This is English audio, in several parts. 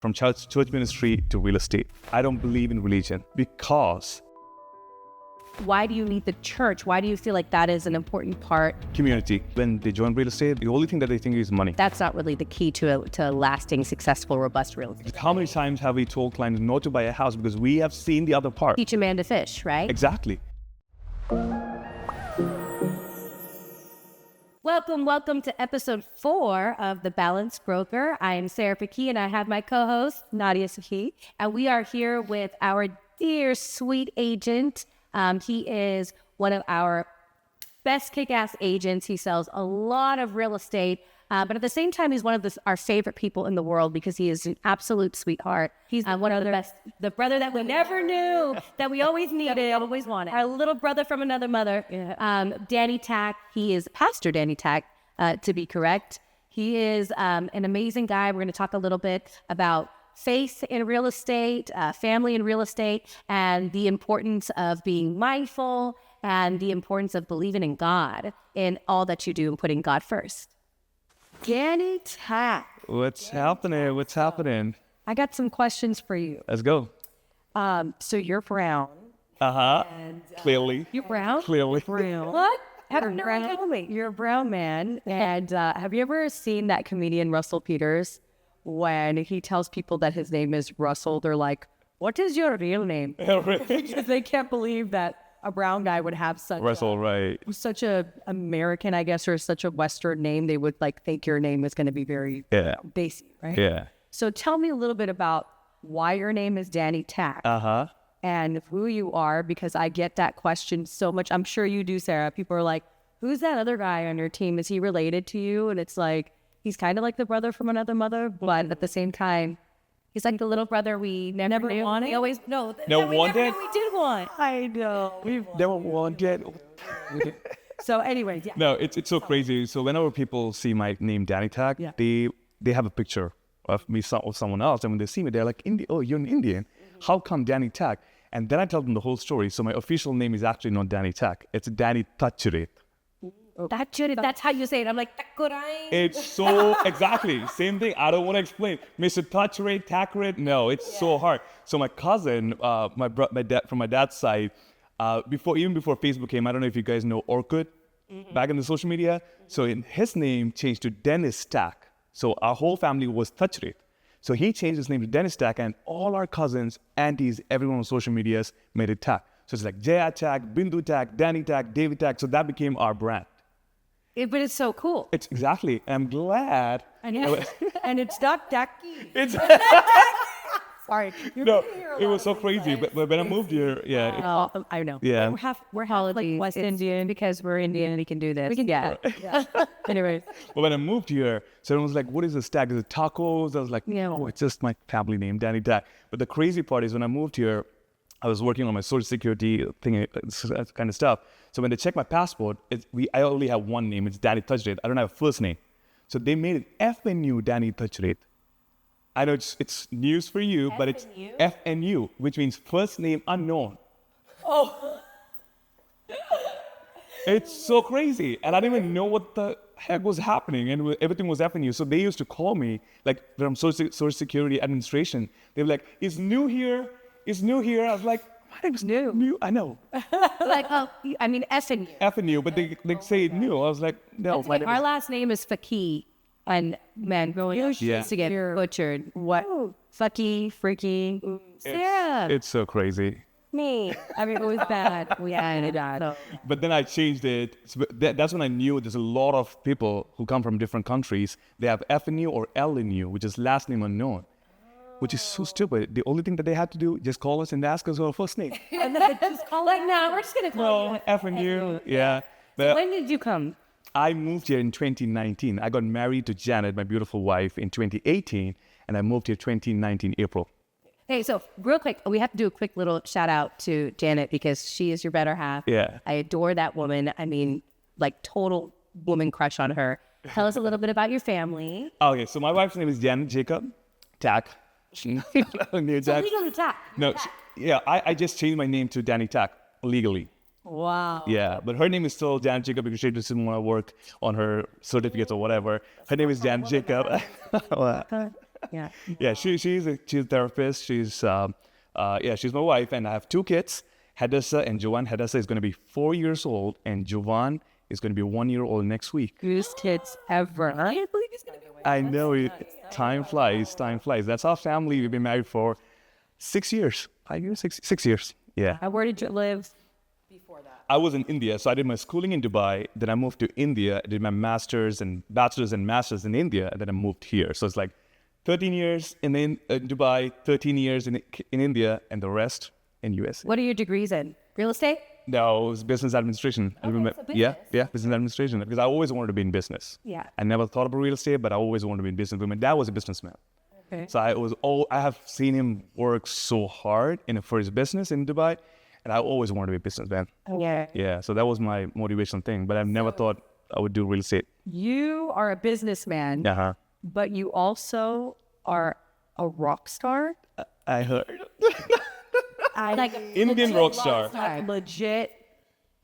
from church ministry to real estate. I don't believe in religion because why do you need the church? Why do you feel like that is an important part? Community. When they join real estate, the only thing that they think is money. That's not really the key to a lasting, successful, robust real estate. How many times have we told clients not to buy a house because we have seen the other part? Teach a man to fish, right? Exactly. Welcome to episode 4 of The Balanced Broker. I am Sarah Fakih and I have my co-host, Nadia Fakih. And we are here with our dear, sweet agent. He is one of our best kick-ass agents. He sells a lot of real estate, but at the same time, he's one of our favorite people in the world because he is an absolute sweetheart. He's one of the best, the brother that we never knew, that we always needed, always wanted. Our little brother from another mother, Dani Tac. He is Pastor Dani Tac, to be correct. He is an amazing guy. We're going to talk a little bit about faith in real estate, family in real estate, and the importance of being mindful and the importance of believing in God in all that you do and putting God first. Dani Tac. What's happening? What's happening? I got some questions for you. Let's go. So you're brown. Clearly. You're brown? Clearly. Brown. What? You're a brown man. And have you ever seen that comedian Russell Peters? When he tells people that his name is Russell, they're like, what is your real name? Because they can't believe that a brown guy would have such such a American, I guess, or such a Western name. They would like think your name is going to be very basic, right? Yeah. So tell me a little bit about why your name is Dani Tac and who you are, because I get that question so much. I'm sure you do, Sarah. People are like, who's that other guy on your team? Is he related to you? And it's like, he's kind of like the brother from another mother, but at the same time, he's like the little brother we never wanted. We always we did want. I know. We never wanted. So anyway, No, it's so crazy. So whenever people see my name, Dani Tac, they have a picture of me or someone else, and when they see me, they're like, "Oh, you're an Indian. How come Dani Tac?" And then I tell them the whole story. So my official name is actually not Dani Tac. It's Dani Tac. That's how you say it. I'm like, it's so, exactly, same thing. I don't want to explain. Mr. Tacret. No, it's so hard. So my cousin, my dad, from my dad's side, even before Facebook came, I don't know if you guys know Orkut, back in the social media. So his name changed to Dennis Tac. So our whole family was Tachret. So he changed his name to Dennis Tac, and all our cousins, aunties, everyone on social medias made it Tac. So it's like Jaya Tac, Bindu Tac, Dani Tac, David Tac. So that became our brand. But it's so cool. It's exactly. I'm glad. And it's not Taki. It's sorry. No, it was so crazy. But when I moved here, I know. Yeah. We're half like West Indian because we're Indian and we can do this. We can Anyways. But when I moved here, so everyone was like, "What is this tag? Is it tacos?" I was like, "Oh, it's just my family name, Dani Tac." But the crazy part is when I moved here, I was working on my social security thing, kind of stuff. So when they check my passport, I only have one name. It's Dani Tac. I don't have a first name. So they made it FNU Dani Tac. I know it's news for you, but it's FNU, which means first name unknown. Oh. It's so crazy. And I didn't even know what the heck was happening. And everything was FNU. So they used to call me, like from Social Security Administration. They were like, "Is new here? Is new here?" I was like, "My name's new. I know." Like, I mean, FNU. FNU, but they say new. I was like, "No." Our last name is Fakih. And man, used to get butchered. What? Fakih, freaky. Sarah. It's so crazy. Me. I mean, it was bad. We had it bad. But then I changed it. So that's when I knew there's a lot of people who come from different countries. They have FNU or LNU, which is last name unknown. Which is so stupid. The only thing that they had to do, just call us and ask us our first name. And then just call like, no, we're just going to call you. F and U, yeah. So when did you come? I moved here in 2019. I got married to Janet, my beautiful wife, in 2018. And I moved here 2019, April. Hey, so real quick, we have to do a quick little shout out to Janet because she is your better half. Yeah. I adore that woman. I mean, like total woman crush on her. Tell us a little bit about your family. Okay, so my wife's name is Janet Jacob Tac. Legally Tac. No, I just changed my name to Dani Tac legally. Wow. Yeah, but her name is still Janet Jacob because she just didn't want to work on her certificates or whatever. Her name is Janet Jacob. Yeah. Yeah, she's a therapist. She's she's my wife, and I have two kids, Hadessa and Joanne. Hadessa is going to be 4 years old, and Joanne is going to be 1 year old next week. Cutest kids ever. I can't believe he's gonna be. I know it. Time flies. Time flies. That's our family. We've been married for 6 years. 5 years? 6 years. Yeah. Where did you live? I was in India, so I did my schooling in Dubai. Then I moved to India. I did my bachelor's and masters in India, and then I moved here. So it's like 13 years in Dubai, 13 years in India, and the rest in US. What are your degrees in? Real estate? No, it was business administration. so business. Yeah, business administration. Because I always wanted to be in business. Yeah. I never thought about real estate, but I always wanted to be in business. But my dad was a businessman. Okay. So I have seen him work so hard for his business in Dubai, and I always wanted to be a businessman. Yeah. Yeah, so that was my motivation thing. But I've never thought I would do real estate. You are a businessman, Uh-huh. but you also are a rock star. I heard. Like Indian rock star. Like legit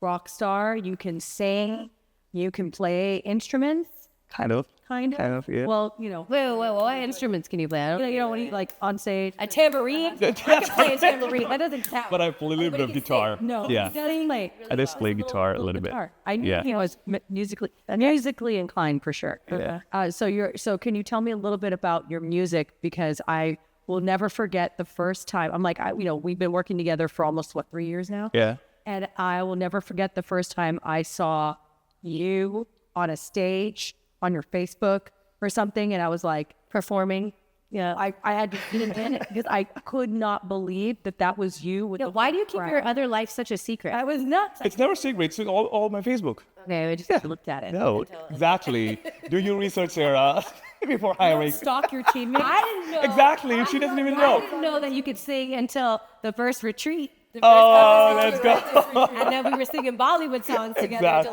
rock star. You can sing. You can play instruments. Kind of. Kind of. Yeah. Well, wait, what instruments can you play? When you like on stage, a tambourine. I can play a tambourine. That doesn't count. But I play a little bit of guitar. No. Yeah. Like, I just play guitar a little bit. I knew Yeah. he was musically inclined for sure. Yeah. So can you tell me a little bit about your music, because I will never forget the first time. I'm like, we've been working together for almost 3 years now. Yeah. And I will never forget the first time I saw you on a stage on your Facebook or something, and I was like performing. Yeah, I had to be in it because I could not believe that was you. Why do you keep your other life such a secret? I was nuts. It's never secret. It's all my Facebook. Okay, I just looked at it. No, exactly. Do your research, Sarah, before hiring. Stalk your teammate. I didn't know. Exactly. She doesn't even I know. didn't know that you could sing until the first retreat. Oh, let's go. And then we were singing Bollywood songs together.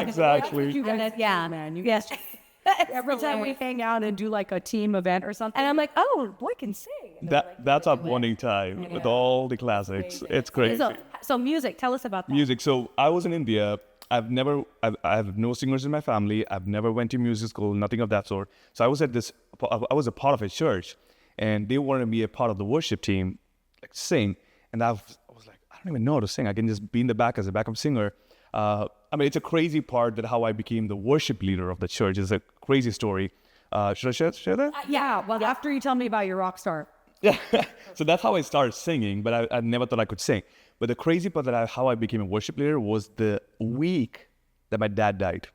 Exactly. And then, yeah, man. Yes. Every time we hang out and do like a team event or something, and I'm like, oh, boy can sing. That's our bonding time with all the classics. It's crazy. So music, tell us about that. Music. So I was in India. I have no singers in my family. I've never went to music school, nothing of that sort. So I was a part of a church, and they wanted me a part of the worship team, like sing. And I was like, I don't even know how to sing. I can just be in the back as a backup singer. It's a crazy part that how I became the worship leader of the church. It's a crazy story. Should I share that? Yeah. Well, after you tell me about your rock star. Yeah. So that's how I started singing, but I never thought I could sing. But the crazy part how I became a worship leader was the week that my dad died.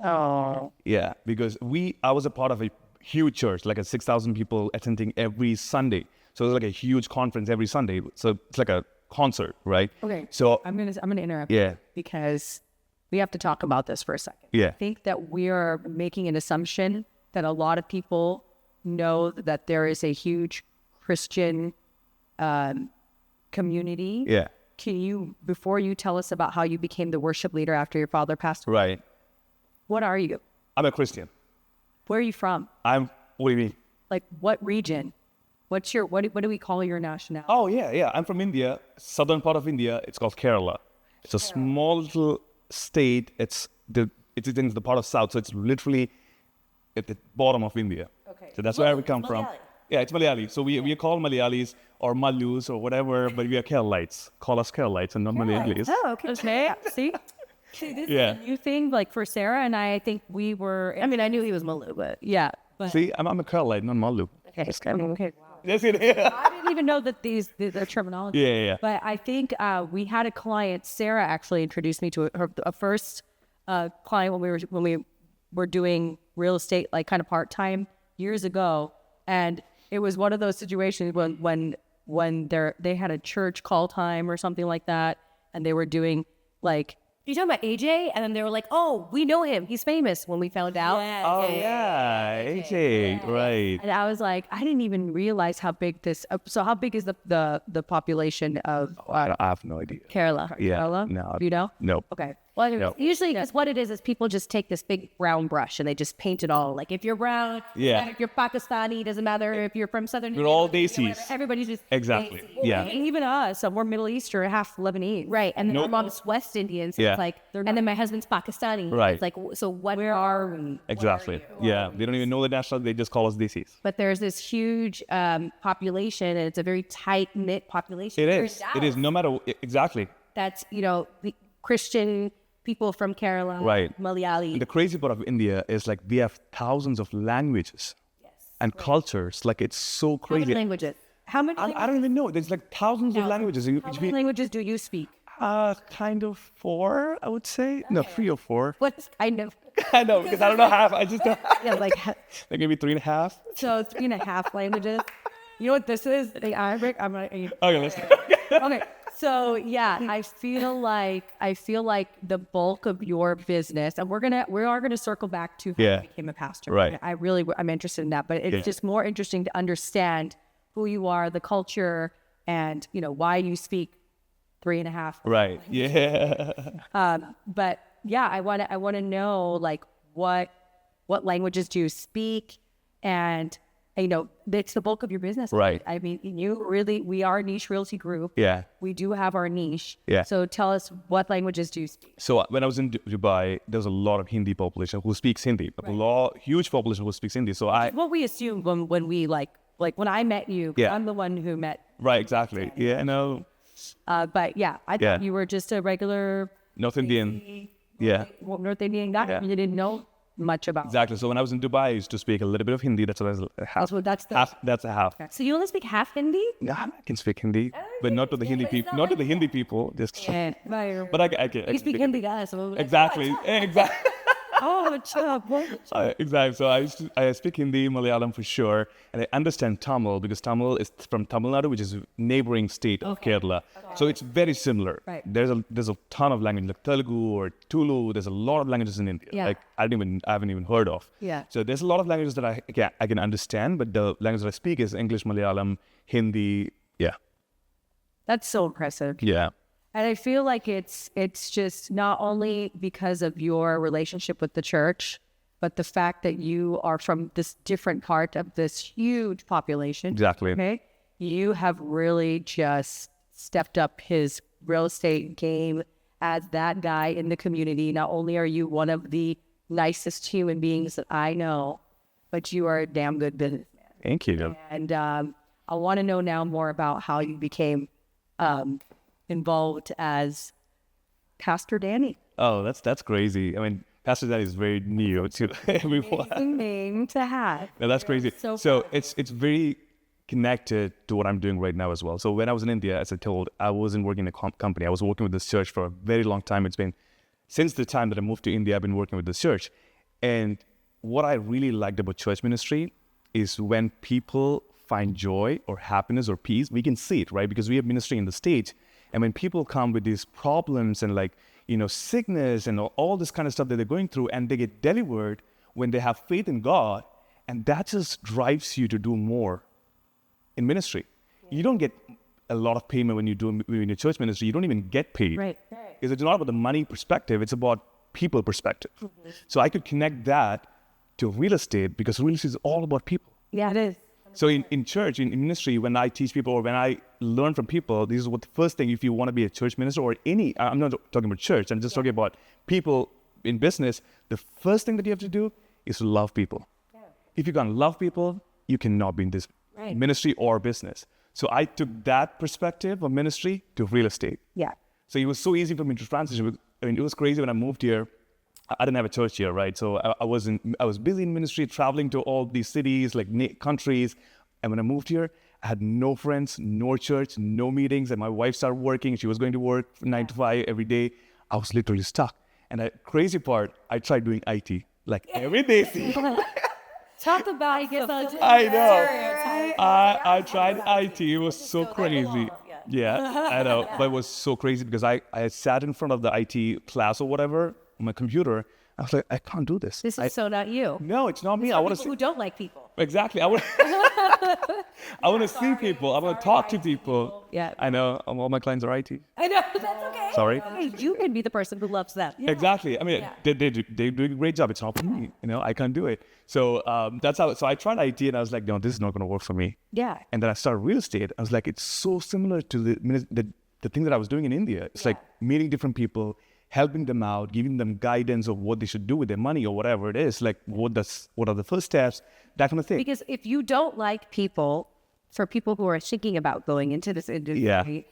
Oh. Yeah, because I was a part of a huge church, like 6,000 people attending every Sunday. So it was like a huge conference every Sunday. So it's like a concert, right? Okay. So I'm gonna interrupt. Yeah. You because we have to talk about this for a second. Yeah. I think that we are making an assumption that a lot of people know that there is a huge Christian community. Yeah. Can you, before you tell us about how you became the worship leader after your father passed away, Right. what are you? I'm a Christian. Where are you from? What do you mean? Like what region? What's your, what do we call your nationality? Oh, yeah. I'm from India, southern part of India. It's called Kerala. It's a small little state. It's in the part of south. So it's literally at the bottom of India. Okay. So that's where we come from. Yeah, it's Malayali. So we are called Malayalis or Malus or whatever, but we are Keralites. Call us Keralites and not Malayalis. Oh, okay. See? See, this is a new thing, like for Sarah and I think we were, I mean, I knew he was Malu, but yeah. But, See, I'm a Keralite, not Malu. okay. That's it. I didn't even know that the terminology. Yeah. But I think we had a client, Sarah actually introduced me to her first client when we were doing real estate, like kind of part-time years ago. And it was one of those situations when they had a church call time or something like that. And they were doing like, you talking about AJ? And then they were like, oh, we know him. He's famous when we found out. Yeah, AJ, right. And I was like, I didn't even realize how big this. So how big is the population of I have no idea. Kerala? Yeah, Kerala? no. You know? Nope. Okay. Well, Yeah. usually, because what it is people just take this big brown brush and they just paint it all. Like if you're brown, Yeah. if you're Pakistani, doesn't matter. If you're from Southern, We're all India, Desis. whatever, everybody's just Exactly. Desi. Yeah. And even us, we're Middle Eastern, half Lebanese. Right, and then No- my mom's West Indian, so Yeah. it's like, and then my husband's Pakistani. Right. It's like, so what Where are we? Exactly. Yeah. They don't even know the national. They just call us DCs. But there's this huge population, and it's a very tight knit population. It Here in is. It Dallas, is. No matter exactly. That's the Christian people from Kerala, Right. Malayali. And the crazy part of India is like we have thousands of languages and cultures. Like it's so How many crazy. languages? How many, I don't even know. There's like thousands of languages. how many languages do you speak? Kind of 4, I would say. No, 3 or 4. What's kind of I know because I don't know half. I just don't. Yeah, like, Like maybe 3.5. so 3.5 languages. You know what this is? The Arabic. I'm like, Okay, let's. okay. So yeah, I feel like the bulk of your business, and we are gonna circle back to how Yeah. you became a pastor. Right. I'm interested in that, but it's Yeah. just more interesting to understand who you are, the culture, and why you speak 3.5. Right. Yeah. But yeah, I want to know like what languages do you speak, and it's the bulk of your business. Right. I mean, we are a niche realty group. Yeah. We do have our niche. Yeah. So tell us, what languages do you speak? So when I was in Dubai, there's a lot of Hindi population who speaks Hindi. Huge population who speaks Hindi. So What we assume when we like when I met you, Yeah. I'm the one who met. right, exactly. Yeah, no, But yeah, I thought Yeah. you were just a regular North Indian. Yeah. North Indian guy. Yeah. You didn't know much about. Exactly. So when I was in Dubai, I used to speak a little bit of Hindi. That's what I was half. That's the- half. That's a half. So you only speak half Hindi? Yeah, I can speak Hindi, but not to the Hindi people. Not to the Hindi people. Just. And, But I can You speak Hindi to us. So Exactly. Exactly. oh, chub. Exactly. So I speak Hindi, Malayalam for sure, and I understand Tamil because Tamil is from Tamil Nadu, which is a neighboring state of Kerala. So it's very similar. Right. There's a ton of language like Telugu or Tulu. There's a lot of languages in India. Yeah. Like I haven't even heard of. Yeah. So there's a lot of languages that I can understand, but the language that I speak is English, Malayalam, Hindi. Yeah. That's so impressive. Yeah. And I feel like it's just not only because of your relationship with the church, but the fact that you are from this different part of this huge population. Exactly. Okay. You have really just stepped up his real estate game as that guy in the community. Not only are you one of the nicest human beings that I know, but you are a damn good businessman. Thank you. And I want to know now more about how you became involved as Pastor Dani. Oh, that's crazy. I mean, Pastor Dani is very new to everyone. Amazing name to have. No, that's crazy. So So it's very connected to what I'm doing right now as well. So when I was in India, as I told, I wasn't working in a company. I was working with this church for a very long time. It's been since the time that I moved to India, I've been working with this church. And what I really liked about church ministry is when people find joy or happiness or peace, we can see it, right? Because we have ministry in the States. And when people come with these problems and sickness and all this kind of stuff that they're going through, and they get delivered when they have faith in God, and that just drives you to do more in ministry. You don't get a lot of payment when you church ministry. You don't even get paid. Right. Because it's not about the money perspective, it's about people perspective. So I could connect that to real estate because real estate is all about people. Yeah, it is. So in church, in ministry, when I teach people or when I learn from people, this is what the first thing, if you want to be a church minister or I'm not talking about church, I'm just talking about people in business, the first thing that you have to do is to love people. Yeah. If you can't love people, you cannot be in this ministry or business. So I took that perspective of ministry to real estate. Yeah. So it was so easy for me to transition. I mean, it was crazy when I moved here. I didn't have a church here, right? So I was busy in ministry, traveling to all these cities, countries. And when I moved here, I had no friends, no church, no meetings. And my wife started working. She was going to work 9 to 5 every day. I was literally stuck. And the crazy part, I tried doing IT every day. Talk about I know. I tried IT. It was so crazy. Yeah, I know. But it was so crazy because I sat in front of the IT class or whatever on my computer, I was like, I can't do this. This is so not you. No, it's not me. It's I for want people to who don't like people. exactly. I want I want to see people. I want to talk to people. Yeah. I know all my clients are IT. I know, that's okay. Sorry. Hey, you can be the person who loves them. Exactly. I mean, they do a great job. It's not for me. I can't do it. So that's how. So I tried IT, and I was like, no, this is not going to work for me. Yeah. And then I started real estate. I was like, it's so similar to the thing that I was doing in India. It's like meeting different people, helping them out, giving them guidance of what they should do with their money or whatever it is. Like what are the first steps, that kind of thing. Because if you don't like people, for people who are thinking about going into this industry,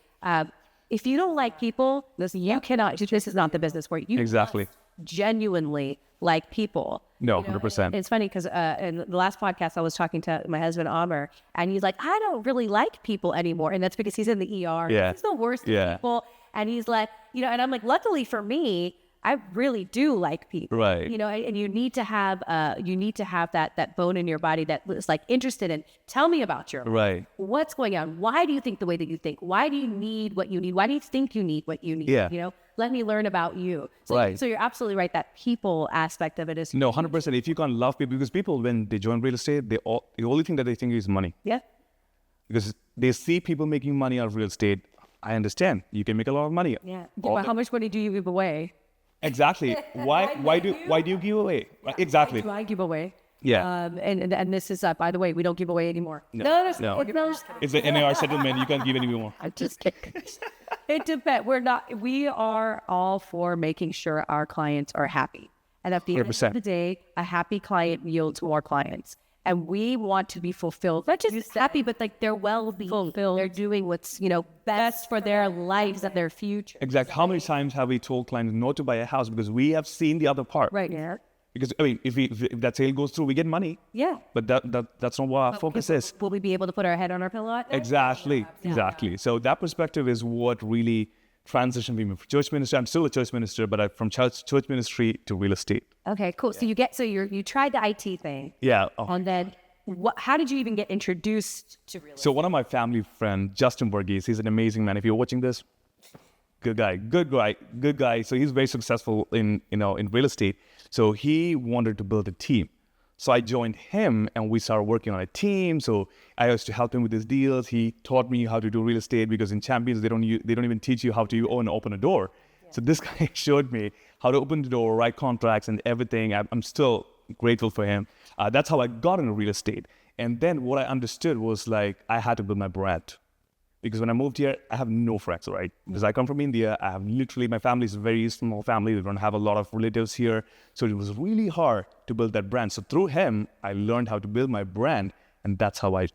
if you don't like people, listen, you cannot. This is not the business where you Exactly. must genuinely like people. No, You know, 100%. and it's funny because in the last podcast I was talking to my husband Amr, and he's like, I don't really like people anymore, and that's because he's in the ER. Yeah. He's the worst of Yeah. people, and he's like, and I'm like, luckily for me, I really do like people. Right. And you need to have that bone in your body that is like interested in. Tell me about your life. Right. What's going on? Why do you think the way that you think? Why do you need what you need? Why do you think you need what you need? Yeah. Let me learn about you. So, Right. So you're absolutely right. That people aspect of it is No, 100%. If you can't love people, because people, when they join real estate, the only thing that they think is money. Yeah. Because they see people making money out of real estate. I understand. You can make a lot of money. Yeah. All But the- how much money do you give away? Exactly. Why do you give away? Exactly. Do I give away? Yeah. And this is by the way, we don't give away anymore. No. It's It's an NAR settlement. You can't give any more. I'm just kidding. It depends. We are all for making sure our clients are happy. And at the end 100%. of the day, a happy client yields more clients. And we want to be fulfilled, not just happy, but like they're well-being. Fulfilled. They're doing what's, best for their lives and their future. Exactly. How many times have we told clients not to buy a house because we have seen the other part? Right. Yeah. Because if that sale goes through, we get money. Yeah. But that's not what our focus is. Will we be able to put our head on our pillow at night? Exactly. So that perspective is what really transitioned me from church ministry. I'm still a church minister, but from church ministry to real estate. Okay, cool. So you tried the IT thing. Yeah. And then how did you even get introduced to real estate? So one of my family friends, Justin Burgess, he's an amazing man. If you're watching this, good guy. So he's very successful in real estate. So he wanted to build a team. So I joined him and we started working on a team. So I used to help him with his deals. He taught me how to do real estate because in Champions, they don't even teach you how to open a door. Yeah. So this guy showed me how to open the door, write contracts and everything. I'm still grateful for him. That's how I got into real estate. And then what I understood was like, I had to build my brand. Because when I moved here, I have no friends, right? Because I come from India. I have my family is a very small family. We don't have a lot of relatives here. So it was really hard to build that brand. So through him, I learned how to build my brand. And that's how I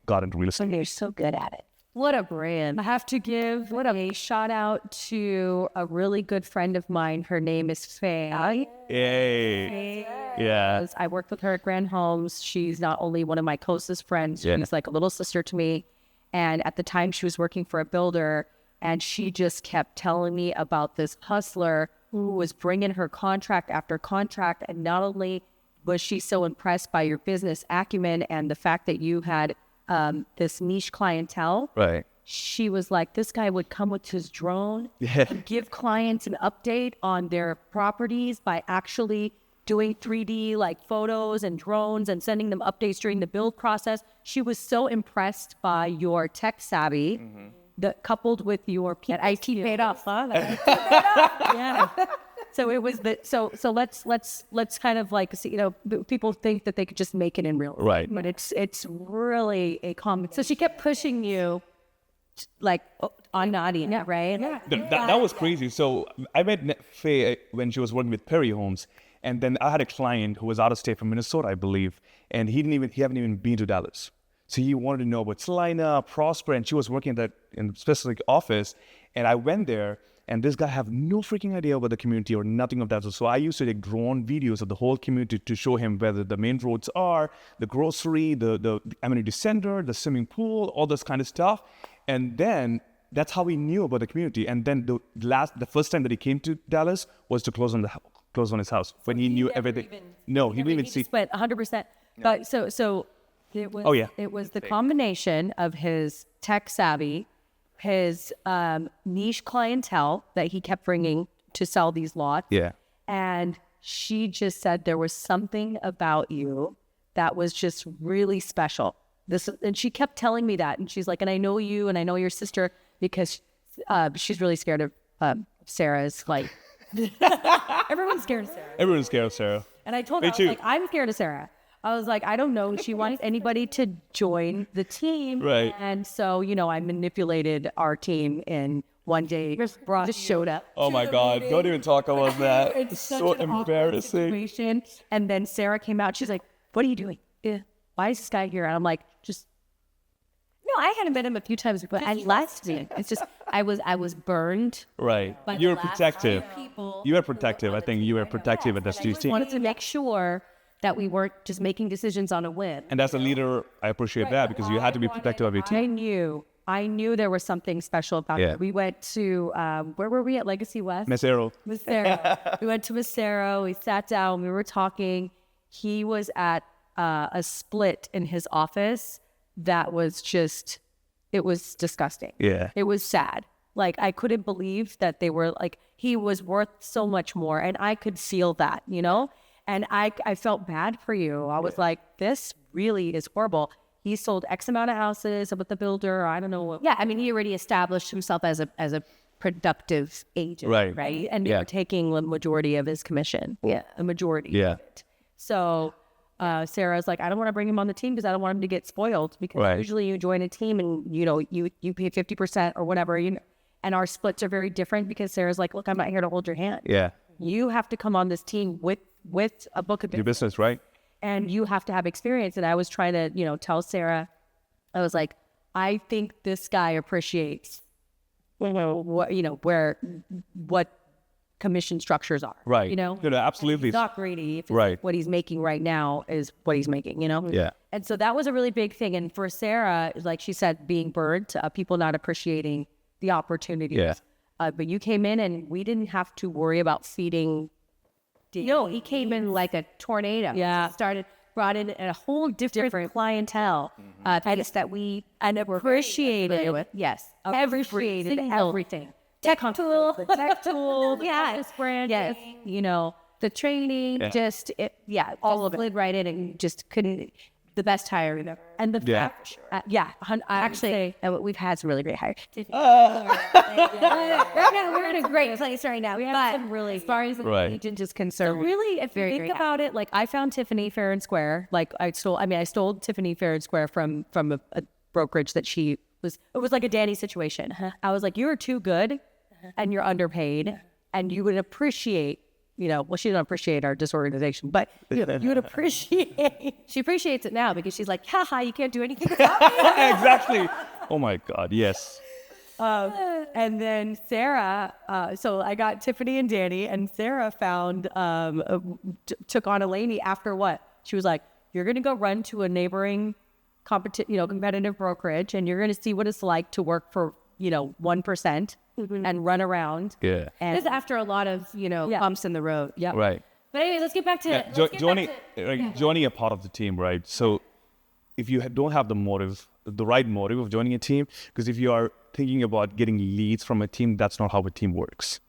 got into real estate. You're so good at it. What a brand. I have to give a shout out to a really good friend of mine. Her name is Fakih. Yay. Yeah. I worked with her at Grand Homes. She's not only one of my closest friends, she's like a little sister to me. And at the time she was working for a builder, and she just kept telling me about this hustler who was bringing her contract after contract. And not only was she so impressed by your business acumen and the fact that you had this niche clientele, right? She was like, this guy would come with his drone, and give clients an update on their properties by actually doing 3D like photos and drones and sending them updates during the build process. She was so impressed by your tech savvy that coupled with your IT paid off, huh? Yeah. So it was so let's kind of like see, people think that they could just make it in real estate, right? But it's really a common. So she kept pushing you like on Nadia, right? Yeah. That was crazy. So I met Faye when she was working with Perry Homes. And then I had a client who was out of state from Minnesota, I believe, and he haven't even been to Dallas. So he wanted to know about Salina, Prosper, and she was working in a specific office. And I went there, and this guy had no freaking idea about the community or nothing of that. So I used to take drone videos of the whole community to show him whether the main roads are, the grocery, the amenity center, the swimming pool, all this kind of stuff. And then that's how he knew about the community. And then the first time that he came to Dallas was to close on his house when he knew everything. No, he didn't even see. Spent 100%. But so it was. Oh yeah. It was the combination of his tech savvy, his niche clientele that he kept bringing to sell these lots. Yeah. And she just said there was something about you that was just really special. And she kept telling me that. And she's like, and I know you and I know your sister because she's really scared of Sarah's like, everyone's scared of Sarah. Everyone's scared of Sarah. And I told her, I was like, I'm scared of Sarah. I was like, I don't know. She wants anybody to join the team. Right. And so, I manipulated our team and one day just showed up. Oh my God. Don't even talk about that. It's so embarrassing. Situation. And then Sarah came out. She's like, what are you doing? Why is this guy here? And I'm like, no, I hadn't met him a few times, but I left me. It's just, I was burned. Right. You were protective. You were protective. I think you were protective at the I team. wanted to make sure that we weren't just making decisions on a whim. And as a leader, I appreciate that because you had to be protective of your team. I knew there was something special about it. We went to, where were we at Legacy West? Macero. We went to Macero. We sat down. We were talking. He was at a split in his office that was just, it was disgusting. Yeah. It was sad. Like, I couldn't believe that they were like, he was worth so much more. And I could feel that, And I felt bad for you. I was like, this really is horrible. He sold X amount of houses with the builder. I don't know what. Yeah, I mean, he already established himself as a productive agent, Right. And they were taking the majority of his commission. Yeah. A majority. Yeah. Of it. So Sarah's like, I don't want to bring him on the team because I don't want him to get spoiled because usually you join a team and, you pay 50% or whatever, and our splits are very different because Sarah's like, look, I'm not here to hold your hand. Yeah. You have to come on this team with a book of Your business, right? and you have to have experience. And I was trying to, tell Sarah, I was like, I think this guy appreciates, what commission structures are. Right. No, absolutely. He's not greedy. If it's Right. what he's making right now is what he's making, Yeah. And so that was a really big thing. And for Sarah, like she said, being burnt, people not appreciating the opportunities. Yeah. But you came in and we didn't have to worry about feeding. No, he came in like a tornado. Yeah. Brought in a whole different clientele that we appreciated. Yes, appreciated everything. Tech tool, yes, branding, the training, all of it. Slid right in and just couldn't. The best hire we've ever. And the actually, we've had some really great hires. We're in a great place right now. We have some really, as far as the agent is concerned, really, if you think about it, like I found Tiffany Fair and Square. Like I stole Tiffany Fair and Square from a brokerage that it was like a Dani situation. I was like, you're too good and you're underpaid and you would appreciate, she didn't appreciate our disorganization, but you would appreciate. She appreciates it now because she's like, haha, you can't do anything about me. Exactly. Oh my God. Yes. And then Sarah, so I got Tiffany and Dani, and Sarah found, took on Eleni after what? She was like, you're going to go run to a neighboring competitive brokerage, and you're going to see what it's like to work for, 1% and run around. Yeah. And This is after a lot of, bumps in the road. Yeah. Right. But anyways, let's get back to joining a part of the team, right? So if you don't have the right motive of joining a team, because if you are thinking about getting leads from a team, that's not how a team works.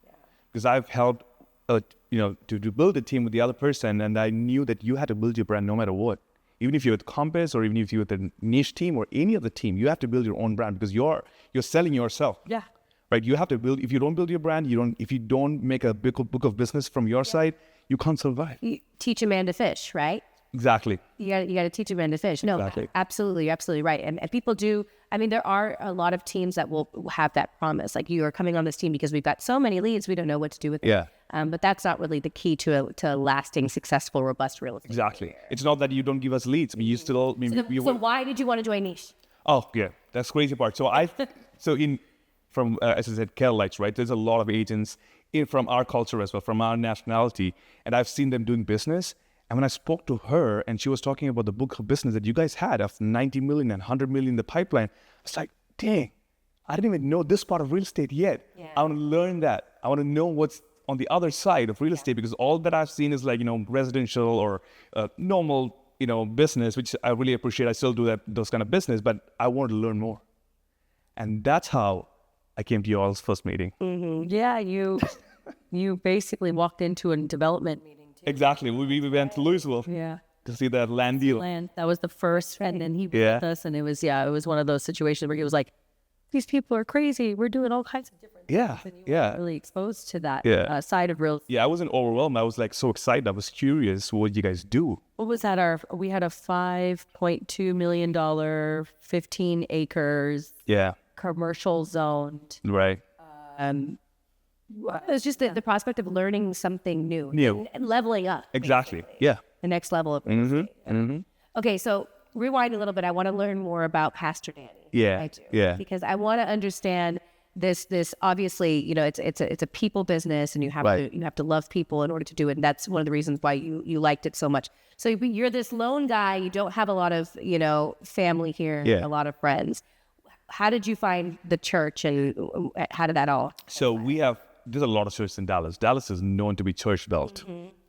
Because I've helped, to build a team with the other person, and I knew that you had to build your brand no matter what. Even if you're with Compass or even if you're with a niche team or any other team, you have to build your own brand because you're selling yourself. Yeah. Right? You have to build. If you don't build your brand, if you don't make a book of business from your side, you can't survive. You teach a man to fish, right? Exactly. You got to teach a man to fish. No, Exactly. absolutely, you're absolutely right. And people do. I mean, there are a lot of teams that will have that promise. Like, you are coming on this team because we've got so many leads, we don't know what to do with it. Yeah. But that's not really the key to a lasting, successful, robust real estate. Exactly. It's not that you don't give us leads. I mean, you still. So why did you want to join Niche? Oh yeah, that's the crazy part. So as I said, Keralites, right? There's a lot of agents from our culture as well, from our nationality, and I've seen them doing business. And when I spoke to her, and she was talking about the book of business that you guys had of 90 million and 100 million in the pipeline, I was like, dang, I didn't even know this part of real estate yet. Yeah. I want to learn that. I want to know what's on the other side of real estate, because all that I've seen is residential or normal, business, which I really appreciate. I still do those kind of business, but I wanted to learn more. And that's how I came to y'all's first meeting. Mm-hmm. Yeah, you basically walked into a development meeting Exactly. We went to Louisville Yeah. to see that land deal. Land. That was the first, and then he was Yeah. with us, and it was one of those situations where he was like, "These people are crazy. We're doing all kinds of different Yeah. things," and you Yeah. weren't really exposed to that Yeah. side of real. Yeah, I wasn't overwhelmed. I was like so excited. I was curious what you guys do. What was that? We had a $5.2 million, 15 acres, Yeah. commercial zoned. Right. Um, It was just the prospect of learning something new. New. And leveling up. Exactly. Yeah. The next level of real estate. Okay, so rewind a little bit. I want to learn more about Pastor Dani. Yeah, I do. yeah. Because I want to understand this obviously, it's a people business, and you have to love people in order to do it. And that's one of the reasons why you liked it so much. So you're this lone guy, you don't have a lot of, family here, Yeah. a lot of friends. How did you find the church, and how did that all? So there's a lot of churches in Dallas. Dallas is known to be church belt.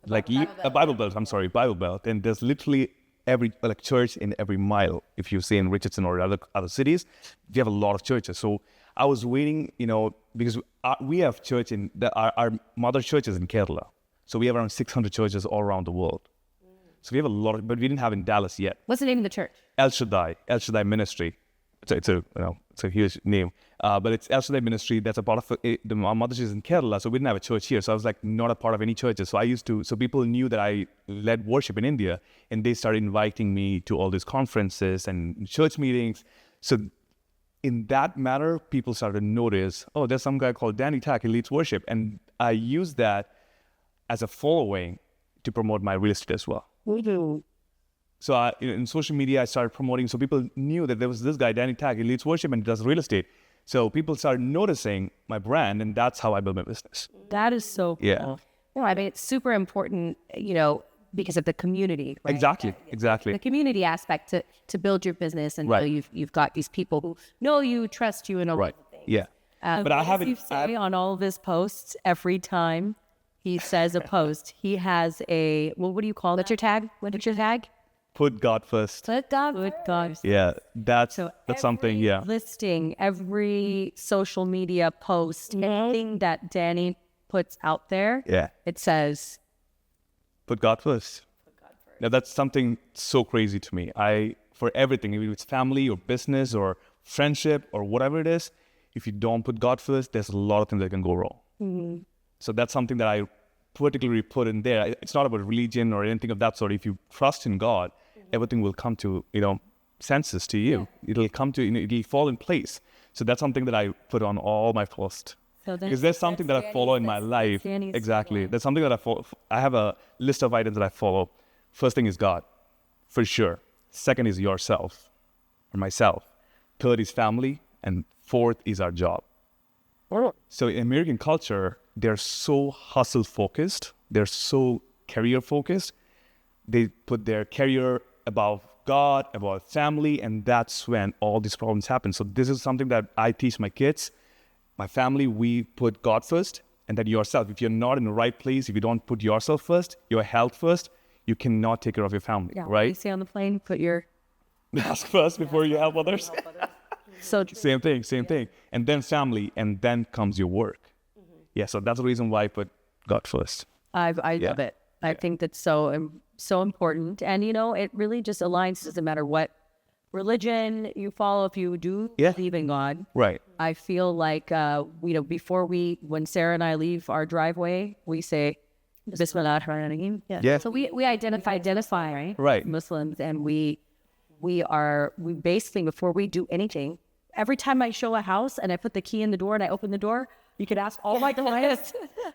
Like a Bible belt. I'm sorry, Bible belt. And there's literally every church in every mile. If you say in Richardson or other cities, you have a lot of churches. So I was waiting, because we have church our mother church is in Kerala. So we have around 600 churches all around the world. So we have a lot but we didn't have in Dallas yet. What's the name of the church? El Shaddai Ministry. It's a huge name, but it's El Shaddai Ministry. That's a part of my mother is in Kerala, so we didn't have a church here. So I was like not a part of any churches. So people knew that I led worship in India, and they started inviting me to all these conferences and church meetings. So in that matter, people started to notice, oh, there's some guy called Dani Tac, he leads worship, and I used that as a following to promote my real estate as well. So in social media, I started promoting. So people knew that there was this guy, Dani Tac, he leads worship and he does real estate. So people started noticing my brand, and that's how I built my business. That is so cool. Yeah. No, I mean, it's super important, because of the community. Right? Exactly. The community aspect to build your business, and Right. you've got these people who know you, trust you, and all Right. of the things. Yeah. But I What does haven't. he say on all of his posts, every time he says a post, he has what do you call What's your tag? What's your tag? Put God first. Put God. Good God. Yeah, that's So something. every Yeah, listing, every social media post, anything that Dani puts out there, yeah. it says, Put God first. Now that's something so crazy to me. For everything, if it's family or business or friendship or whatever it is, if you don't put God first, there's a lot of things that can go wrong. So that's something that I particularly put in there. It's not about religion or anything of that sort. If you trust in God, everything will come to, senses to you. It'll come to, it'll fall in place. So that's something that I put on all my posts. So Because there's something that I follow in my life. Dani's Exactly. There's something that I follow. I have a list of items that I follow. First thing is God, for sure. Second is yourself or myself. Third is family. And fourth is our job. So in American culture, they're so hustle focused. They're so career focused. They put their career above God, above family, and that's when all these problems happen. So this is something that I teach my kids. My family, we put God first, and then yourself. If you're not in the right place, if you don't put yourself first, your health first, you cannot take care of your family, You right? say on the plane, put your Ask first before you help others. so Same thing. And then family, and then comes your work. Yeah, so that's the reason why I put God first. I love it. I think that's so important, and it really just aligns. Doesn't matter what religion you follow, if you do believe in God. Right. I feel like before when Sarah and I leave our driveway, we say Bismillah ar-Rahman ar-Rahim. Yeah. So we identify, right? Right. Muslims, and we basically, before we do anything, every time I show a house and I put the key in the door and I open the door, you could ask all my clients.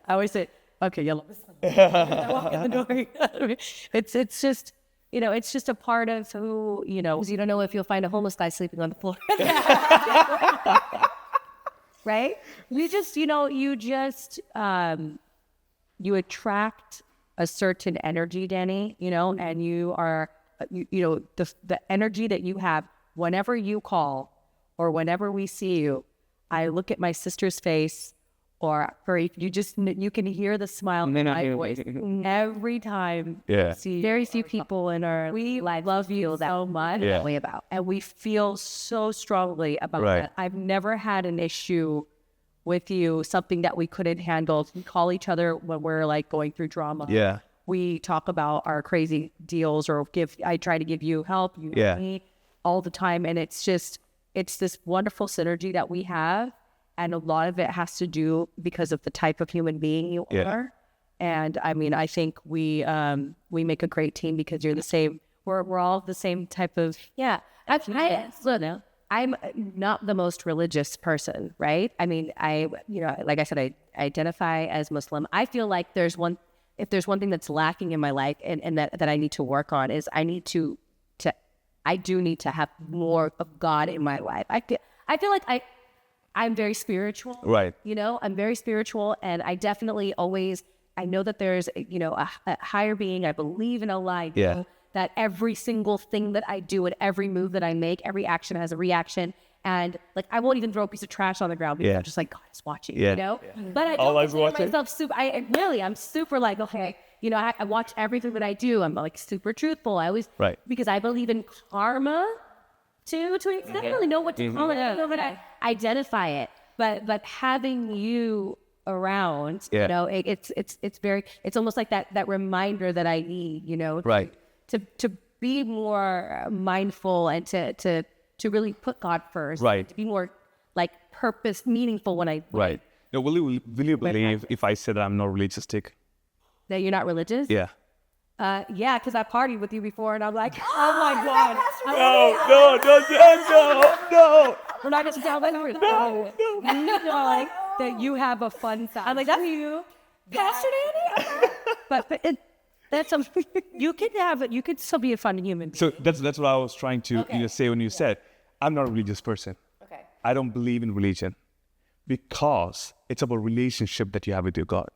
I always say, okay, yalla Bismillah. I walk in the door. It's just, it's just a part of who, Because you don't know if you'll find a homeless guy sleeping on the floor. Right? you attract a certain energy, Dani, and you are, the energy that you have whenever you call or whenever we see you, I look at my sister's face or you can hear the smile in my voice every time. Yeah. See, Very few people in our life love you feel that so much. Yeah. way about. And we feel so strongly about Right. that. I've never had an issue with you, something that we couldn't handle. We call each other when we're like going through drama. Yeah. we talk about our crazy deals, or I try to give you help, you help me all the time. And it's this wonderful synergy that we have. And a lot of it has to do because of the type of human being you are. And I mean, I think we make a great team because you're the same. We're all the same type of. Yeah. I'm not the most religious person, right? I mean, like I said, I identify as Muslim. I feel like if there's one thing that's lacking in my life and that I need to work on is I do need to have more of God in my life. I feel like I'm very spiritual. Right. I'm very spiritual, and I definitely I know that there's, a higher being. I believe in Allah. I know that every single thing that I do and every move that I make, every action has a reaction. And like, I won't even throw a piece of trash on the ground because I'm just like, God is watching, But I don't consider myself super, I'm super like, okay, I watch everything that I do. I'm like super truthful. I always, because I believe in karma to an extent. I don't really know what to call it. I don't know how to identify it. But having you around, it's almost like that reminder that I need, to be more mindful and to really put God first, to be more like purpose, meaningful when I No, will you believe if I said I'm not religioustic? That you're not religious? Yeah. Yeah, because I partied with you before, and I'm like, oh my God. No. We're not going to tell that. No. That you have a fun side. I'm like, that's you, Pastor Danny. but that's something you can have. You could still be a fun human being. So that's what I was trying to say when you said I'm not a religious person. Okay. I don't believe in religion because it's about relationship that you have with your God.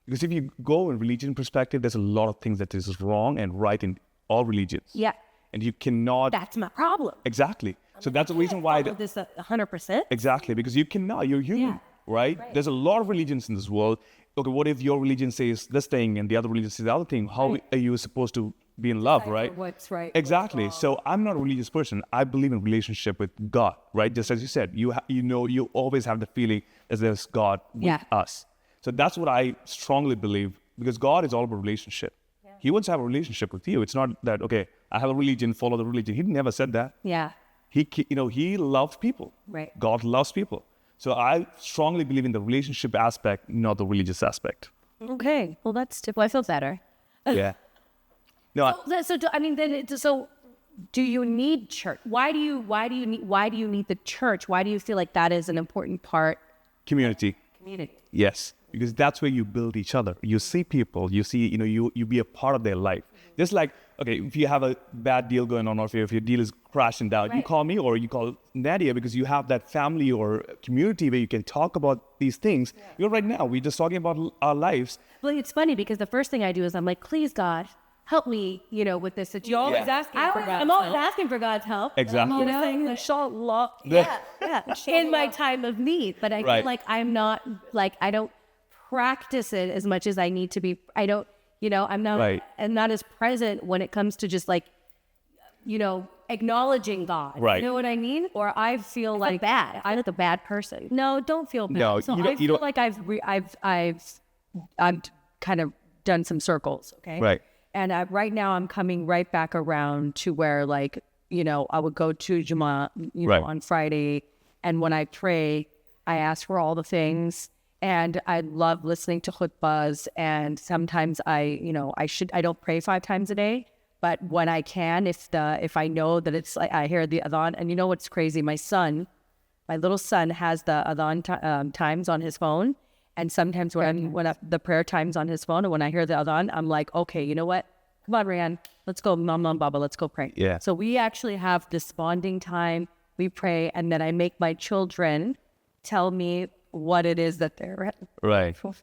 Because if you go in religion perspective, there's a lot of things that is wrong and right in all religions. Yeah. And you cannot. That's my problem. Exactly. So that's the reason why. This 100%. Exactly, because you cannot. You're human, right? There's a lot of religions in this world. Okay, what if your religion says this thing and the other religion says the other thing? How are you supposed to be in love, right? What's right? Exactly. So I'm not a religious person. I believe in relationship with God, right? Just as you said, you always have the feeling as there's God with us. So that's what I strongly believe, because God is all about relationship. Yeah. He wants to have a relationship with you. It's not that, okay, I have a religion, follow the religion. He never said that. Yeah. He loves people. Right. God loves people. So I strongly believe in the relationship aspect, not the religious aspect. Okay. Well, I feel better. Yeah. No. So do you need church? Why do you need the church? Why do you feel like that is an important part? Community. Yes. Because that's where you build each other. You see people, you be a part of their life. Just like, okay, if you have a bad deal going on, or if your deal is crashing down, you call me or you call Nadia, because you have that family or community where you can talk about these things. Right now, we're just talking about our lives. Well, it's funny because the first thing I do is I'm like, please, God, help me, with this situation. You're always asking for God's help. I'm always asking for God's help. Exactly. Saying, inshallah. Yeah. In my time of need. But I feel like I'm not, I don't practice it as much as I need to be. I don't, I'm not as present when it comes to just acknowledging God. Right. You know what I mean? Or I feel like bad. I'm the bad person. No, don't feel bad. No, so I feel like I've kind of done some circles. Okay. Right. And right now I'm coming right back around to where I would go to Jummah, on Friday. And when I pray, I ask for all the things. And I love listening to khutbahs. And sometimes I don't pray 5 times a day, but when I can, if I know that it's I hear the adhan. And you know what's crazy? My little son has the adhan times on his phone. And sometimes when the prayer time's on his phone, and when I hear the adhan, I'm like, okay, you know what? Come on, Rian, let's go, Mom, Baba, let's go pray. Yeah. So we actually have this bonding time. We pray, and then I make my children tell me what it is that they're grateful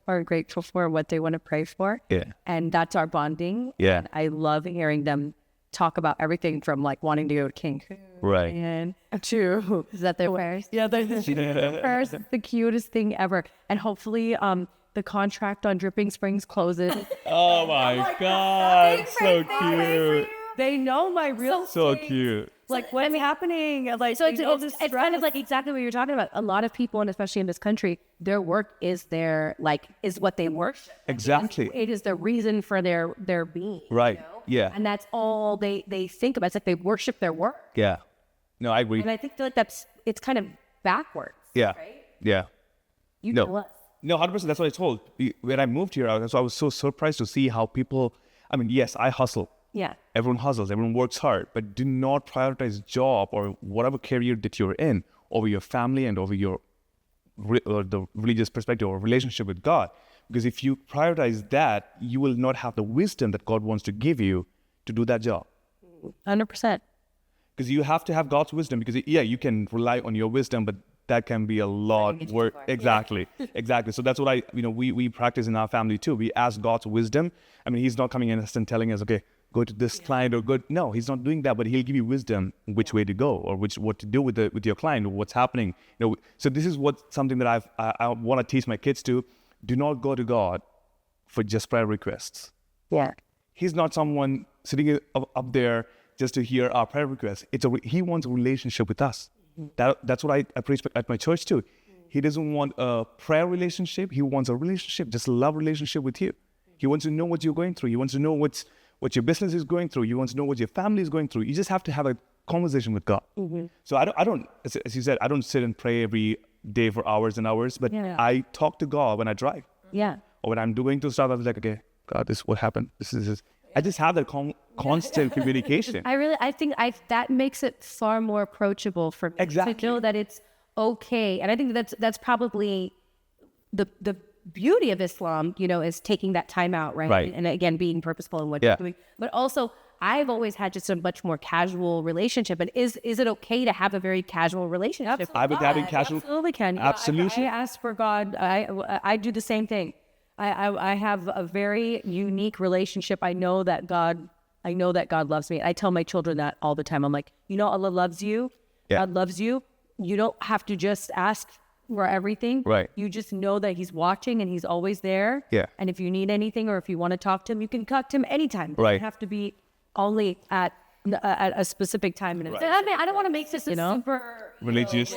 for, what they want to pray for. Yeah. And that's our bonding. Yeah. And I love hearing them talk about everything from wanting to go to Cancun. Right. And to, is that their prayers? Yeah, their prayers. The cutest thing ever. And hopefully the contract on Dripping Springs closes. Oh my God. So cute. They know my real So estate. cute. Like, what's happening? Like, So it's, you know, it's, this it's kind of like exactly what you're talking about. A lot of people, and especially in this country, their work is is what they worship. Exactly. It is the reason for their being. Right. Yeah. And that's all they think about. It's like they worship their work. Yeah. No, I agree. And I think like it's kind of backwards. Yeah. Yeah. You No. tell us. No, 100%. That's what I told. When I moved here, I was so surprised to see how people, I mean, yes, I hustle. Yeah. Everyone hustles, everyone works hard, but do not prioritize job or whatever career that you're in over your family and over your or the religious perspective or relationship with God. Because if you prioritize that, you will not have the wisdom that God wants to give you to do that job. 100%. Because you have to have God's wisdom. Because yeah, you can rely on your wisdom, but that can be a lot work. Exactly, exactly. So that's what we practice in our family too. We ask God's wisdom. I mean, He's not coming in and telling us, okay, go to this client or go. No, He's not doing that. But He'll give you wisdom which way to go or what to do with your client or what's happening. So this is something that I want to teach my kids to. Do not go to God for just prayer requests. Yeah. He's not someone sitting up there just to hear our prayer requests. He wants a relationship with us. That's what I preach at my church too. He doesn't want a prayer relationship. He wants a relationship, just a love relationship with you. He wants to know what you're going through. He wants to know what your business is going through. He wants to know what your family is going through. You just have to have a conversation with God. So I don't, as you said, I don't sit and pray every day for hours and hours, but I talk to God when I drive. Yeah. Or when I'm doing two stuff, I was like, okay, God, this is what happened. This is. I just have that constant communication. I think that makes it far more approachable for me Exactly. to know that it's okay. And I think that's probably the beauty of Islam, is taking that time out, right? Right. And again, being purposeful in what you're doing. But also, I've always had just a much more casual relationship. And is it okay to have a very casual relationship? I've been having casual. Absolutely can. Absolutely. I ask for God. I do the same thing. I have a very unique relationship. I know that God loves me. I tell my children that all the time. I'm like, Allah loves you. Yeah. God loves you. You don't have to just ask for everything. Right. You just know that He's watching and He's always there. Yeah. And if you need anything or if you want to talk to Him, you can talk to Him anytime. It Right. doesn't have to be only at a specific time. And I mean, I don't want to make this a super Religious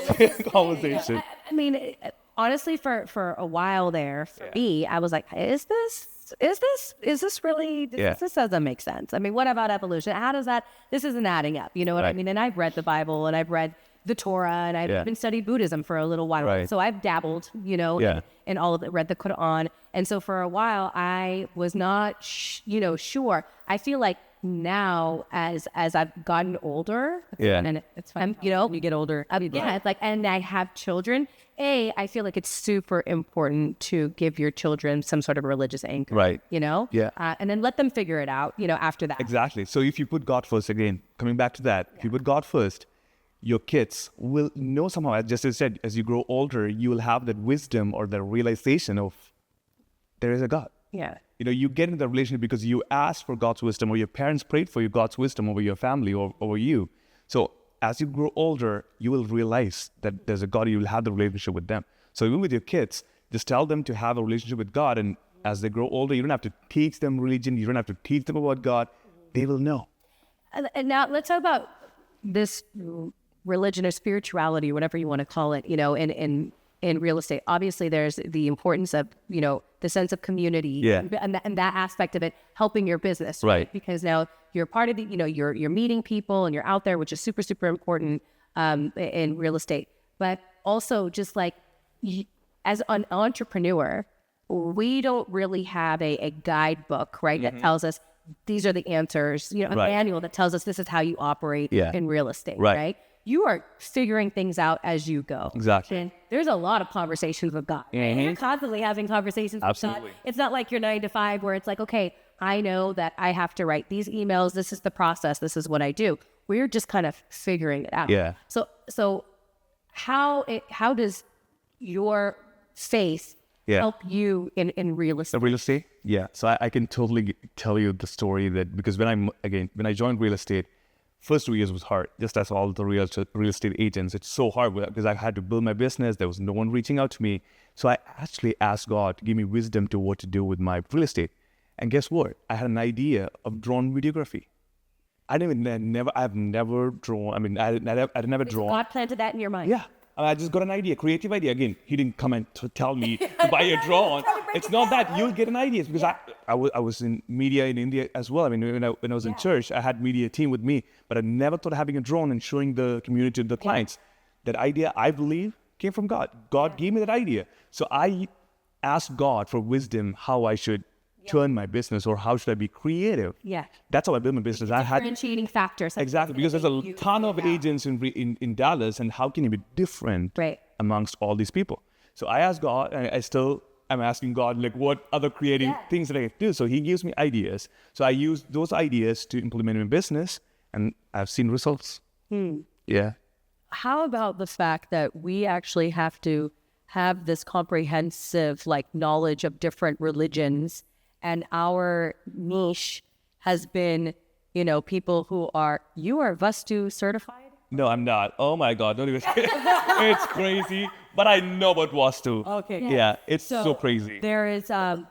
conversation. I mean, honestly, for a while there, for me, I was like, is this really, this doesn't make sense. I mean, what about evolution? How does this isn't adding up. You know what I mean? And I've read the Bible and I've read the Torah and I've even studied Buddhism for a little while. Right. So I've dabbled, in all of it, read the Quran. And so for a while, I was not, sure. I feel like now as I've gotten older, and it's fun, you get older. It's like, and I have children. I feel like it's super important to give your children some sort of religious anchor. Right. And then let them figure it out, after that. Exactly. So if you put God first, again, coming back to that, if you put God first, your kids will know somehow, just as I said, as you grow older, you will have that wisdom or the realization of there is a God. Yeah. You get into the relationship because you asked for God's wisdom or your parents prayed for you God's wisdom over your family or over you. So as you grow older, you will realize that there's a God, you will have the relationship with them. So even with your kids, just tell them to have a relationship with God. And as they grow older, you don't have to teach them religion. You don't have to teach them about God. They will know. And now let's talk about this religion or spirituality, whatever you want to call it, in real estate. Obviously, there's the importance of, the sense of community and that aspect of it helping your business. Right. Because now you're part of the, you're meeting people and you're out there, which is super, super important in real estate. But also just like as an entrepreneur, we don't really have a guidebook, right? That tells us these are the answers, a manual that tells us this is how you operate in real estate, right? You are figuring things out as you go. Exactly. And there's a lot of conversations with God. Right? You're constantly having conversations with God. It's not like your 9 to 5 where it's like, okay, I know that I have to write these emails. This is the process. This is what I do. We're just kind of figuring it out. Yeah. So how does your faith help you in real estate? The real estate? Yeah. So I can totally tell you the story that because when I joined real estate, first 2 years was hard, just as all the real estate agents. It's so hard because I had to build my business. There was no one reaching out to me. So I actually asked God to give me wisdom to what to do with my real estate. And guess what? I had an idea of drone videography. I've never drawn. I mean, I'd never drawn. God planted that in your mind. Yeah. I just got an idea, creative idea. Again, he didn't come and tell me to buy a drone. It's not that. You'll get an idea because I was in media in India as well. I mean, when I was in church, I had media team with me, but I never thought of having a drone and showing the community, the clients. That idea, I believe, came from God. God gave me that idea. So I asked God for wisdom how I should turn my business or how should I be creative. Yeah. That's how I built my business. I had Differentiating factors. exactly because there's a ton of agents in Dallas, and how can you be different amongst all these people? So I asked God, and I'm asking God, like, what other creative things that I can do? So He gives me ideas. So I use those ideas to implement in business, and I've seen results. Yeah. How about the fact that we actually have to have this comprehensive knowledge of different religions, and our niche has been, people who you are Vastu certified? No, I'm not. Oh my God, don't even. It's crazy, but I know about Vastu. Okay. Yeah, it's so crazy. There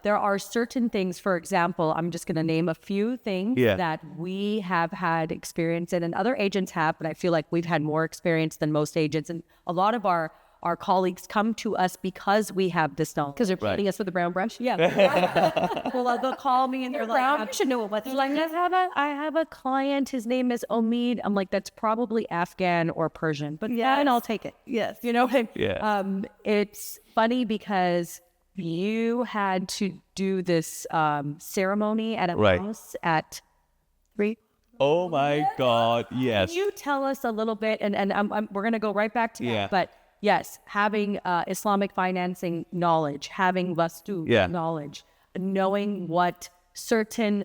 are certain things, for example, I'm just going to name a few things that we have had experience in, and other agents have, but I feel like we've had more experience than most agents. And a lot of our colleagues come to us because we have this knowledge. Because they're painting us with a brown brush. Yeah. Well, they'll call me and they're like, You should know what they're like, I have a client. His name is Omid. I'm like, that's probably Afghan or Persian, but and I'll take it. Yes. It's funny because you had to do this ceremony at a house at 3. Oh my God, yes. Can you tell us a little bit, and we're going to go right back to that, but yes, having Islamic financing knowledge, having Vastu knowledge, knowing what certain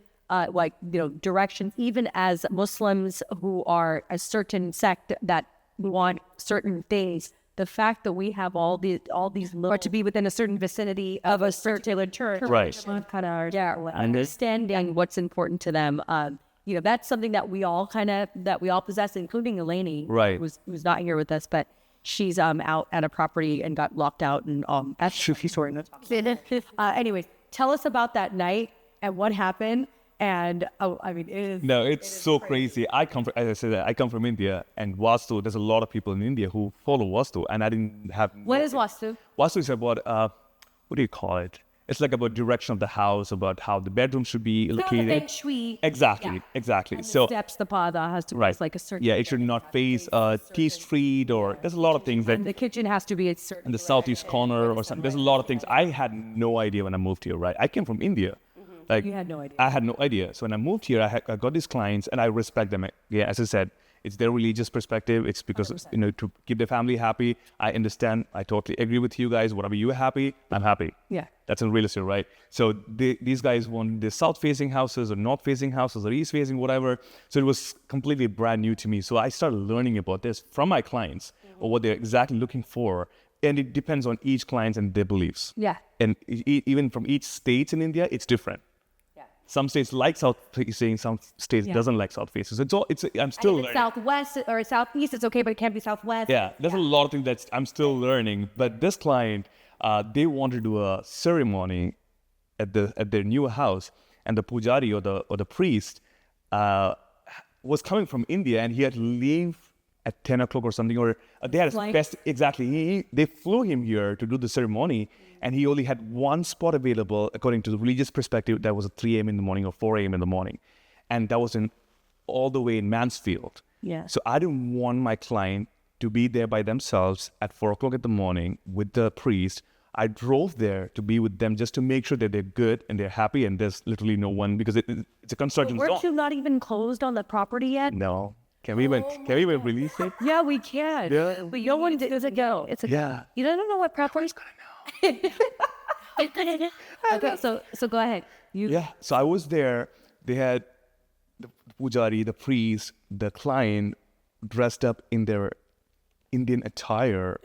directions, even as Muslims who are a certain sect that want certain things, the fact that we have all these Or to be within a certain vicinity of a particular church, Right. kind of understanding what's important to them. That's something that we all possess, including Eleni, Right. who's not here with us, but she's out at a property and got locked out, and that's a story. Anyways, tell us about that night and what happened. And it is. No, it's so crazy. As I said, I come from India, and Vastu. There's a lot of people in India who follow Vastu, and I didn't have. What is Vastu? Vastu is about what do you call it? It's like about direction of the house, about how the bedroom should be located. Feng shui. Exactly. And So steps the pada has to right, be like a certain. yeah, it should not face T Street, or there's a lot of things that The kitchen has to be a certain. in the southeast corner or something. There's a lot of things. I had no idea when I moved here. Right, I came from India. Like, You had no idea. I had no idea. So when I moved here, I got these clients, and I respect them. Yeah, as I said, it's their religious perspective. It's because 100%. To keep their family happy. I understand. I totally agree with you guys. Whatever you are happy, I'm happy. Yeah. That's in real estate, right? So these guys want the south-facing houses or north-facing houses or east-facing, whatever. So it was completely brand new to me. So I started learning about this from my clients, or what they're exactly looking for. And it depends on each client and their beliefs. Yeah. And even from each state in India, it's different. Some states like south facing, some states doesn't like south facing. So I'm still learning. Southwest or southeast, it's okay, but it can't be southwest. Yeah, there's a lot of things that I'm still learning. But this client, they wanted to do a ceremony at their new house, and the pujari or the priest was coming from India, and he had to leave at 10 o'clock or something, or they had a exactly. They flew him here to do the ceremony, and he only had one spot available according to the religious perspective. That was at 3 a.m. in the morning or 4 a.m. in the morning, and that was all the way in Mansfield. Yeah. So I didn't want my client to be there by themselves at 4 o'clock in the morning with the priest. I drove there to be with them just to make sure that they're good and they're happy, and there's literally no one because it's a construction zone. Weren't you not even closed on the property yet? No. Can we even release it? Yeah, we can. Yeah. But no one does it go. It's a, Yeah. You don't know what property's gonna know. Okay, so go ahead. Yeah. So I was there. They had the pujari, the priest, the client dressed up in their Indian attire.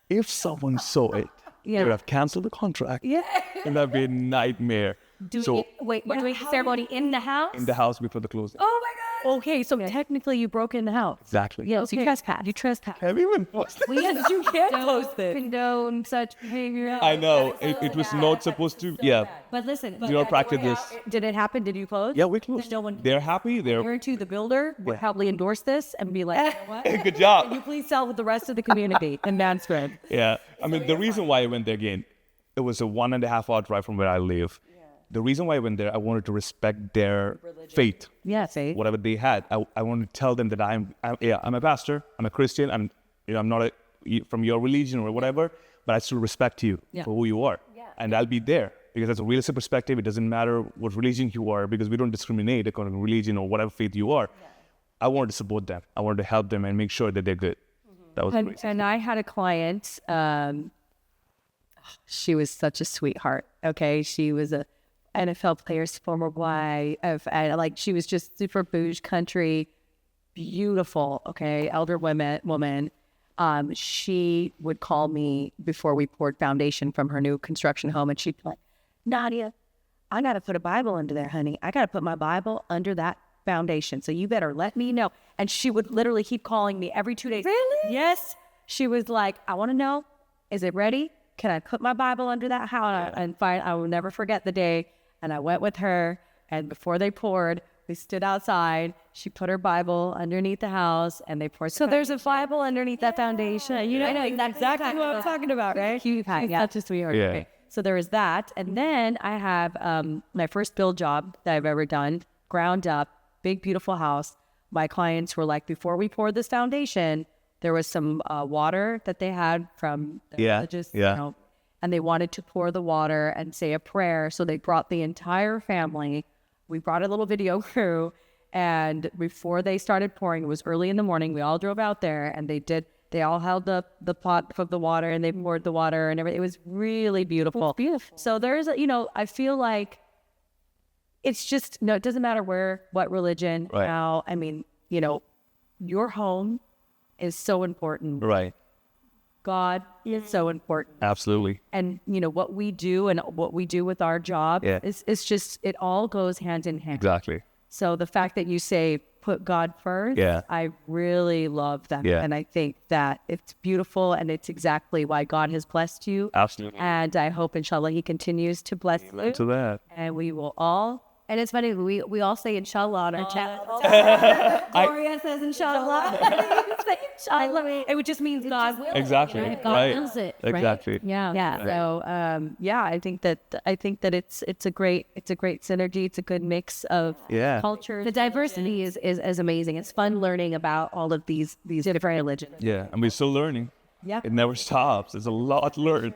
If someone saw it, they would have canceled the contract. Yeah. And that'd be a nightmare. We're doing the ceremony in the house? In the house before the closing. Oh my God. Okay, so technically you broke in the house. Exactly. Yeah, so you trespass. You trespass. Have you even post? Yes, you can't Don't post it. condone such behavior. I know it was not supposed to. Yeah, But listen, do not practice this. Did it happen? Did you close? Yeah, we closed. No one. They're happy. They're Guarantee the builder would probably endorse this and be like, you know what? good Can you job. please sell with the rest of the community in Mansfield? Yeah, I mean the reason why I went there again, it was a 1.5 hour drive from where I live. The reason why I went there, I wanted to respect their faith, Yes, eh? whatever they had. I wanted to tell them that I'm a pastor, I'm a Christian, I'm not from your religion or whatever, but I still respect you for who you are, and I'll be there because that's a realistic perspective. It doesn't matter what religion you are because we don't discriminate according to religion or whatever faith you are. I wanted to support them. I wanted to help them and make sure that they're good. That was the reason. And I had a client. She was such a sweetheart. Okay, she was a NFL player's former wife. And like she was just super bouge country, beautiful. Okay, elder woman. She would call me before we poured foundation from her new construction home, and she'd be like, "Nadia, I gotta put a Bible under there, honey. I gotta put my Bible under that foundation. So you better let me know." And she would literally keep calling me every 2 days. Really? Yes. She was like, "I want to know, is it ready? Can I put my Bible under that house?" And fine, I will never forget the day. And I went with her, and before they poured, we stood outside. She put her Bible underneath the house, and they poured. so there's a Bible underneath that foundation. You know, I know exactly what I'm talking about, right? Cute guy, yeah. Such a sweetheart. Yeah. Okay. So there is that. And then I have my first build job that I've ever done, ground up, big, beautiful house. My clients were like, before we poured this foundation, there was some water that they had from the religious, you know, and they wanted to pour the water and say a prayer. So they brought the entire family. We brought a little video crew. And before they started pouring, it was early in the morning. We all drove out there, and they all held up the pot of the water, and they poured the water and everything. It was really beautiful. It's beautiful. So there's, I feel like it's just, it doesn't matter what religion. Right. Now, I mean, your home is so important. Right. God is so important. Absolutely. And, what we do and what we do with our job is just, it all goes hand in hand. Exactly. So the fact that you say, put God first, I really love that. Yeah. And I think that it's beautiful, and it's exactly why God has blessed you. Absolutely. And I hope, inshallah, he continues to bless you. To that. And we will all. And it's funny, we all say inshallah on our channel. Gloria says inshallah. Say inshallah. It just means God will. Exactly. If God Right. wills it. Exactly. Yeah. Yeah. So I think that it's a great synergy. It's a good mix of culture. The diversity is amazing. It's fun learning about all of these different religions. Yeah. And we're still learning. Yeah. It never stops. There's a lot to learn.